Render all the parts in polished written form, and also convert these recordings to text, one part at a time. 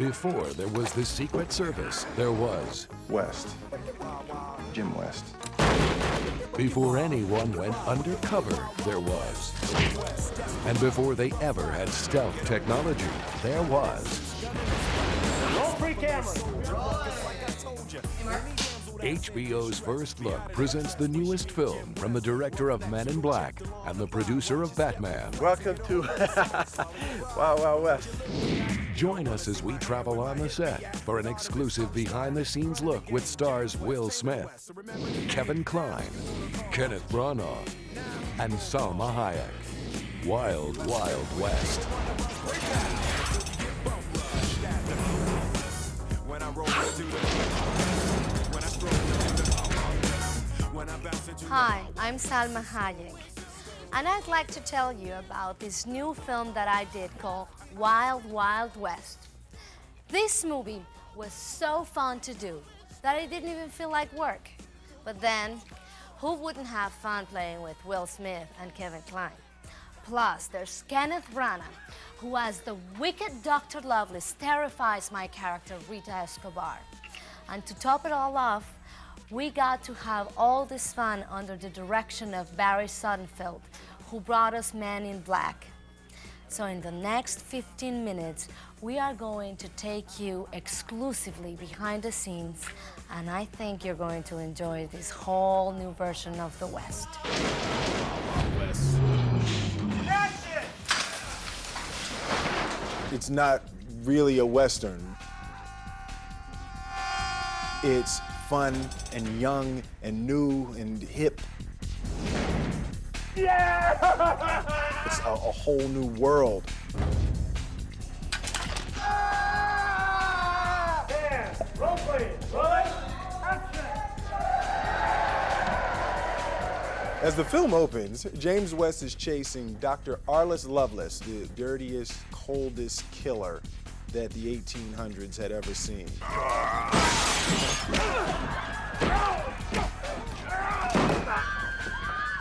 Before there was the Secret Service, there was West. Jim West. Before anyone went undercover, there was. And before they ever had stealth technology, there was. Roll free camera. HBO's First Look presents the newest film from the director of Men in Black and the producer of Batman. Welcome to Wild Wild West. Join us as we travel on the set for an exclusive behind-the-scenes look with stars Will Smith, Kevin Kline, Kenneth Branagh, and Salma Hayek. Wild Wild West. Hi, I'm Salma Hayek, and I'd like to tell you about this new film that I did called Wild Wild West. This movie was so fun to do that it didn't even feel like work. But then, who wouldn't have fun playing with Will Smith and Kevin Kline? Plus, there's Kenneth Branagh, who as the wicked Dr. Lovelace terrifies my character, Rita Escobar. And to top it all off, we got to have all this fun under the direction of Barry Sonnenfeld, who brought us Men in Black. So in the next 15 minutes, we are going to take you exclusively behind the scenes, and I think you're going to enjoy this whole new version of the West. Action! It's not really a Western. It's fun and young and new and hip. Yeah! It's a whole new world. And roll please. Rolling. Action! As the film opens, James West is chasing Dr. Ulysses Lovelace, the dirtiest, coldest killer that the 1800s had ever seen.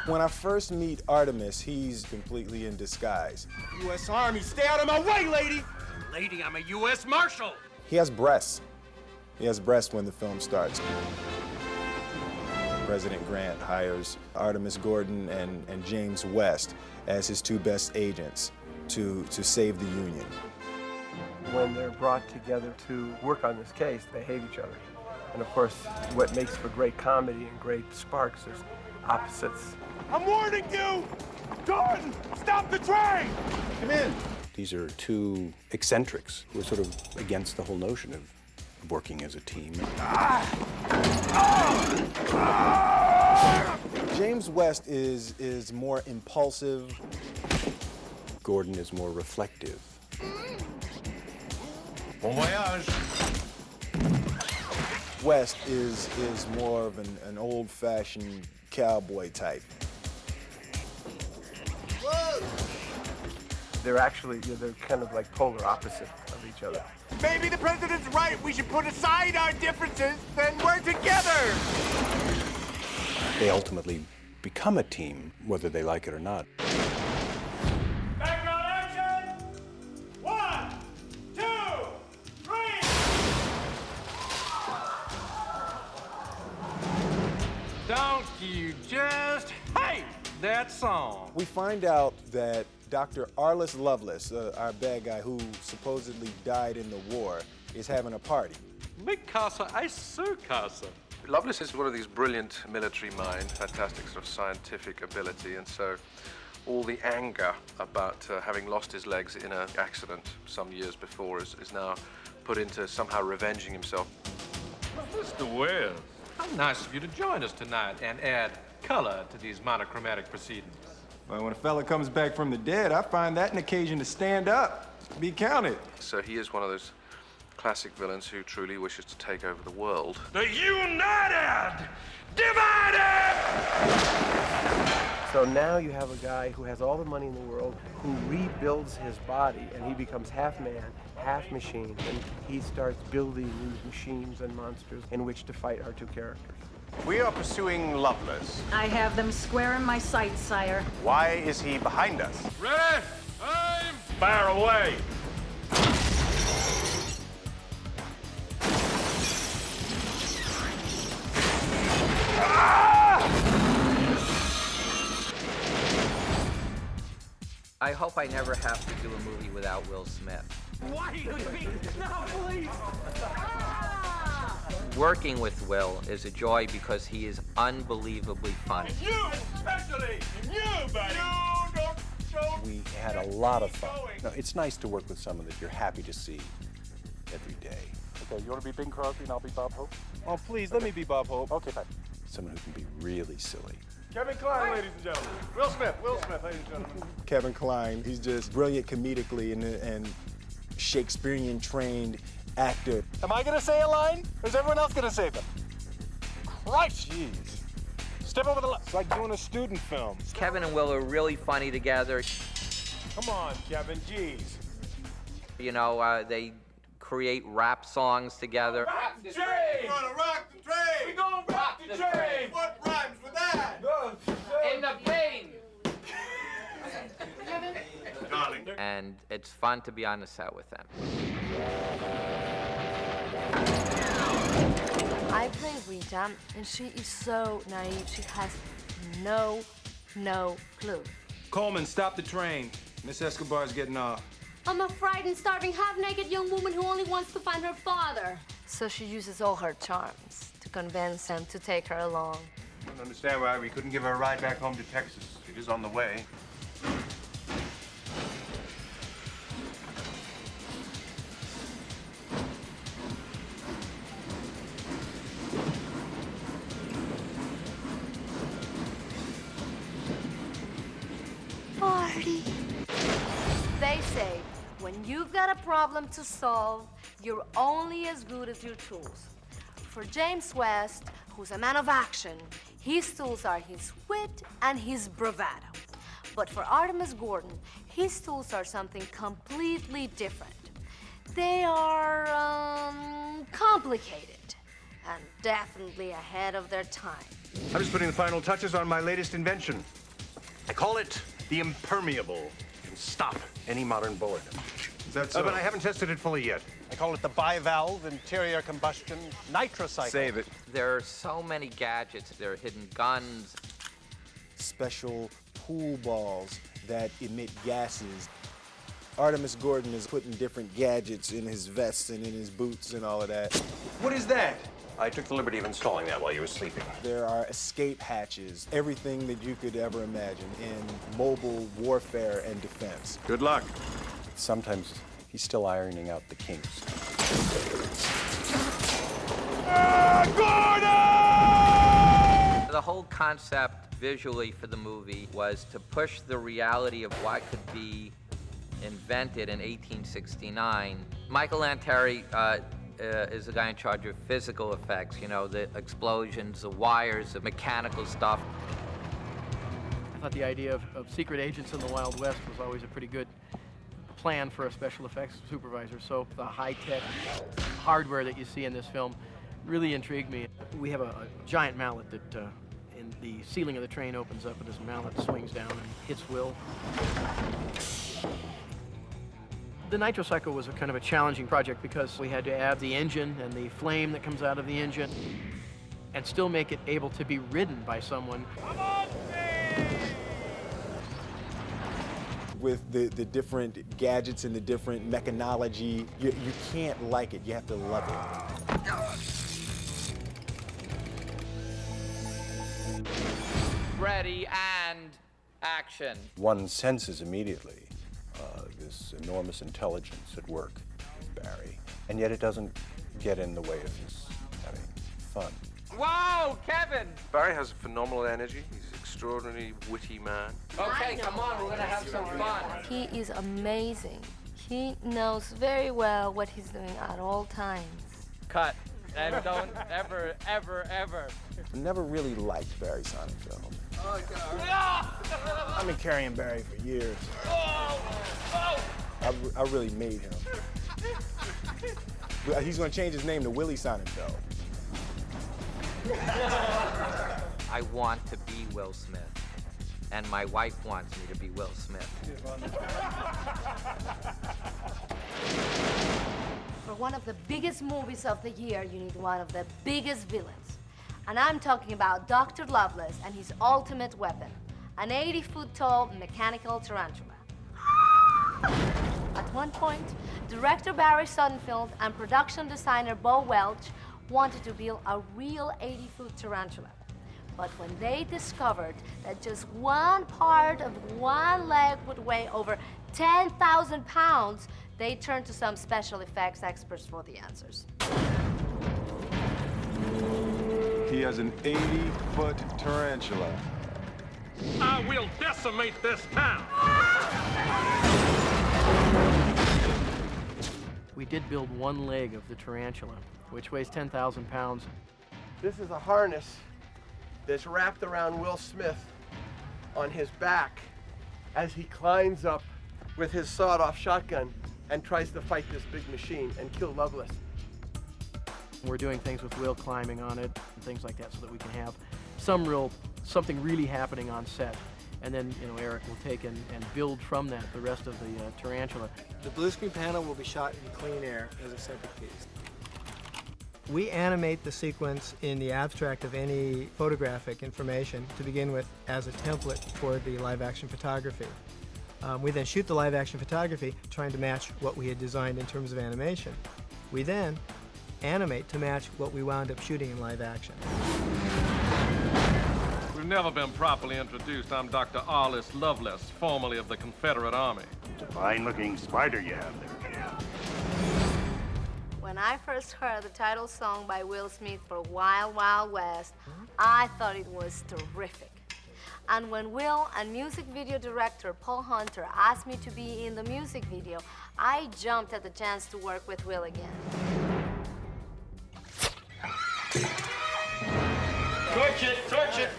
When I first meet Artemis, he's completely in disguise. U.S. Army, stay out of my way, lady! Lady, I'm a U.S. Marshal! He has breasts. He has breasts when the film starts. President Grant hires Artemis Gordon and James West as his two best agents to save the Union. When they're brought together to work on this case, they hate each other. And of course, what makes for great comedy and great sparks is opposites. I'm warning you! Gordon, stop the train! Come in. These are two eccentrics who are sort of against the whole notion of working as a team. James West is more impulsive. Gordon is more reflective. Bon voyage! West is more of an old-fashioned cowboy type. They're actually, they're kind of like polar opposite of each other. Maybe the president's right. We should put aside our differences, then work together! They ultimately become a team, whether they like it or not. Background action! 1, 2, 3! Don't you just hate that song? We find out that Dr. Ulysses Lovelace, our bad guy who supposedly died in the war, is having a party. Mi casa es su casa. Lovelace is one of these brilliant military minds, fantastic sort of scientific ability, and so all the anger about having lost his legs in an accident some years before is now put into somehow revenging himself. Mr. West, how nice of you to join us tonight and add color to these monochromatic proceedings. Well, when a fella comes back from the dead, I find that an occasion to stand up, be counted. So he is one of those classic villains who truly wishes to take over the world. The United Divided! So now you have a guy who has all the money in the world, who rebuilds his body, and he becomes half man, half machine, and he starts building these machines and monsters in which to fight our two characters. We are pursuing Lovelace. I have them square in my sights, sire. Why is he behind us? Ready? Aim! Fire away! I hope I never have to do a movie without Will Smith. Why? No, please! Working with Will is a joy because he is unbelievably funny. You, especially! You, buddy! You don't We had a lot of fun. No, it's nice to work with someone that you're happy to see every day. Okay, you want to be Bing Crosby and I'll be Bob Hope? Oh, please, let me be Bob Hope. Okay, fine. Someone who can be really silly. Kevin Kline, ladies and gentlemen. Will Smith, ladies and gentlemen. Kevin Kline, he's just brilliant comedically and Shakespearean-trained actor. Am I gonna say a line, or is everyone else gonna say them? Christ! Jeez. Step over the line. It's like doing a student film. Kevin and Will are really funny together. Come on, Kevin, jeez. You know, they create rap songs together. Rock the train! We're gonna rock the train! We're gonna rock the train! What rhymes with that? In the pain! Darling. And it's fun to be on the set with them. I play Rita, and she is so naive. She has no clue. Coleman, stop the train. Miss Escobar's getting off. I'm a frightened, starving, half-naked young woman who only wants to find her father. So she uses all her charms to convince him to take her along. I don't understand why we couldn't give her a ride back home to Texas. It is on the way. Party. They say when you've got a problem to solve, you're only as good as your tools. For James West, who's a man of action, his tools are his wit and his bravado. But for Artemis Gordon, his tools are something completely different. They are complicated and definitely ahead of their time. I'm just putting the final touches on my latest invention. I call it the impermeable. It can stop any modern bullet. Is that so? But I haven't tested it fully yet. I call it the bivalve interior combustion nitrocycle. Save it. There are so many gadgets. There are hidden guns. Special pool balls that emit gases. Artemis Gordon is putting different gadgets in his vests and in his boots and all of that. What is that? I took the liberty of installing that while you were sleeping. There are escape hatches, everything that you could ever imagine in mobile warfare and defense. Good luck. Sometimes he's still ironing out the kinks. The whole concept visually for the movie was to push the reality of what could be invented in 1869. Michael Lanteri is the guy in charge of physical effects, you know, the explosions, the wires, the mechanical stuff. I thought the idea of secret agents in the Wild West was always a pretty good plan for a special effects supervisor. So the high-tech hardware that you see in this film really intrigued me. We have a giant mallet that in the ceiling of the train opens up and this mallet swings down and hits Will. The nitrocycle was a kind of a challenging project because we had to add the engine and the flame that comes out of the engine and still make it able to be ridden by someone. With the different gadgets and the different mechanology, you can't like it, you have to love it. Ready and action. One senses immediately this enormous intelligence at work with Barry, and yet it doesn't get in the way of his having fun. Whoa, Kevin! Barry has phenomenal energy. He's an extraordinarily witty man. Okay, come on, we're gonna have some fun. He is amazing. He knows very well what he's doing at all times. Cut. And don't ever, ever, ever. I never really liked Barry Sonnenfeld. Oh, God. I've been carrying Barry for years. I really made him. He's going to change his name to Willie Sonnenfeld. I want to be Will Smith, and my wife wants me to be Will Smith. For one of the biggest movies of the year, you need one of the biggest villains. And I'm talking about Dr. Lovelace and his ultimate weapon, an 80-foot-tall mechanical tarantula. At one point, director Barry Sonnenfeld and production designer Bo Welch wanted to build a real 80-foot tarantula. But when they discovered that just one part of one leg would weigh over 10,000 pounds, they turned to some special effects experts for the answers. He has an 80-foot tarantula. I will decimate this town. We did build one leg of the tarantula, which weighs 10,000 pounds. This is a harness that's wrapped around Will Smith on his back as he climbs up with his sawed-off shotgun and tries to fight this big machine and kill Lovelace. We're doing things with Will climbing on it and things like that so that we can have something really happening on set. And then, Eric will take and build from that the rest of the tarantula. The blue screen panel will be shot in clean air as a separate piece. We animate the sequence in the abstract of any photographic information to begin with as a template for the live-action photography. We then shoot the live-action photography trying to match what we had designed in terms of animation. We then animate to match what we wound up shooting in live action. We've never been properly introduced. I'm Dr. Ulysses Lovelace, formerly of the Confederate Army. Fine-looking spider you have there, Jim. When I first heard the title song by Will Smith for Wild Wild West, I thought it was terrific. And when Will and music video director Paul Hunter asked me to be in the music video, I jumped at the chance to work with Will again. Torch it, torch it.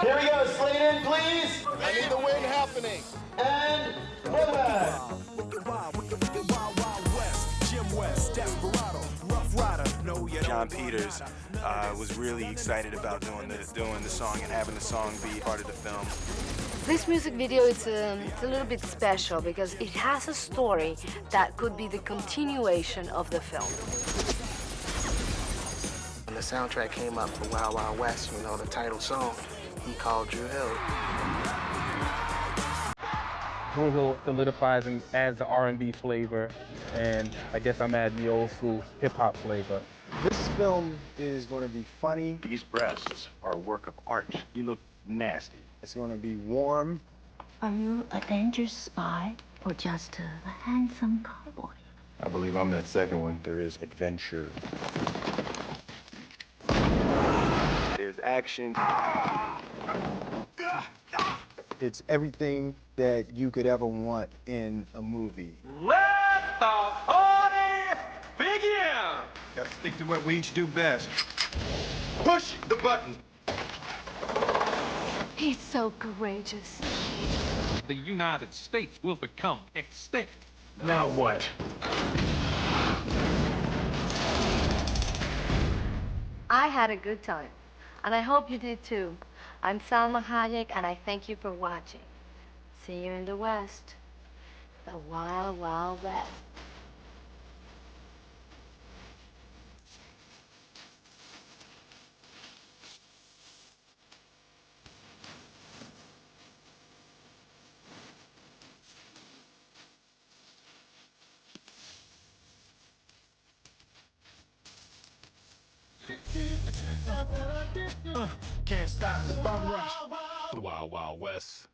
Here we go, slate in, please. I need the wind happening. And John Peters was really excited about doing the song and having the song be part of the film. This music video, it's a little bit special because it has a story that could be the continuation of the film. When the soundtrack came up for Wild Wild West, the title song, he called Drew Hill. Drew Hill solidifies and adds the R&B flavor, and I guess I'm adding the old school hip-hop flavor. This film is going to be funny. These breasts are a work of art. You look nasty. It's going to be warm. Are you a dangerous spy or just a handsome cowboy? I believe I'm that second one. There is adventure. There's action. It's everything that you could ever want in a movie. Let the party begin! Gotta stick to what we each do best. Push the button. He's so courageous. The United States will become extinct. Now what? I had a good time, and I hope you did too. I'm Salma Hayek, and I thank you for watching. See you in the West, the Wild Wild West. Can't stop the bum rush. The Wild Wild West.